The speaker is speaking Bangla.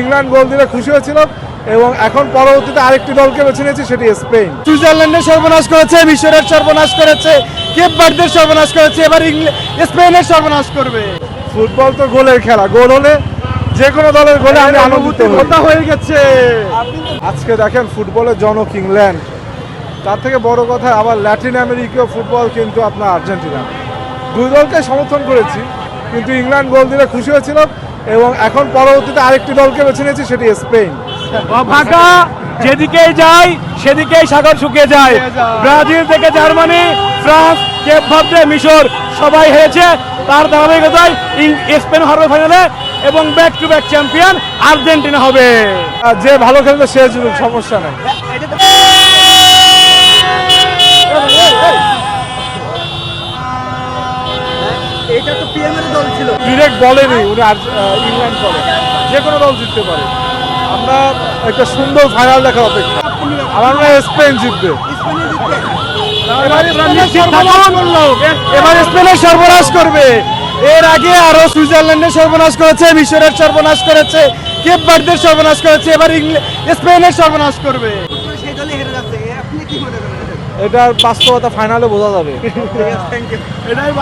ইংল্যান্ড গোল দিলে খুশি হয়েছিল এবং এখন পরবর্তীতে আরেকটি দলকে বেছে নিয়েছে, সেটি স্পেন। সুইজারল্যান্ডের সর্বনাশ করেছে, মিশরের সর্বনাশ করেছে, কেপ ভার্দের সর্বনাশ করেছে, এবার স্পেনের সর্বনাশ করবে। ফুটবল তো গোলের খেলা, গোল হলে যে কোনো দলের গোলে আমি আনন্দিত হই। কথা হয়ে গেছে। আজকে দেখেন ফুটবলের জনক ইংল্যান্ড, তার থেকে বড় কথা আবার ল্যাটিন আমেরিকীয় ফুটবল কিন্তু আপনার আর্জেন্টিনা। দুই দলকে সমর্থন করেছি, কিন্তু ইংল্যান্ড গোল দিলে খুশি হয়েছিল এবং এখন পরবর্তীতে আরেকটি দলকে বেছে নিয়েছে, সেটি স্পেন। ফাঁকা যেদিকেই যায় সেদিকেই সাগর শুকিয়ে যায়। ব্রাজিল থেকে জার্মানি, ফ্রান্স, কেপ ভার্দে, মিশর সবাই হেরেছে। তার ধারাবাহিকতায় স্পেন হারবে ফাইনালে এবং back to back champion Argentina হবে। আর যে ভালো খেলবে সে জিতুক, সমস্যা নেই। এটা তো পিএমের দল ছিল। ডিরেক্ট বলেনি উনি ইংল্যান্ড করে যে কোনো দল জিততে পারে। আমরা একটা সুন্দর ফাইনাল দেখার অপেক্ষা। আমার মনে হয় স্পেন জিতবে। এবার স্পেনের সর্বনাশ করবে। এর আগে আরো সুইজারল্যান্ডের সর্বনাশ করেছে, মিশরের সর্বনাশ করেছে, কেপ ভার্দের সর্বনাশ করেছে, এবার স্পেনের সর্বনাশ করবে। সেই দলই হেরে যাচ্ছে, আপনি কি মনে করেন? এটার বাস্তবতা ফাইনালে বোঝা যাবে। Thank you. এটাই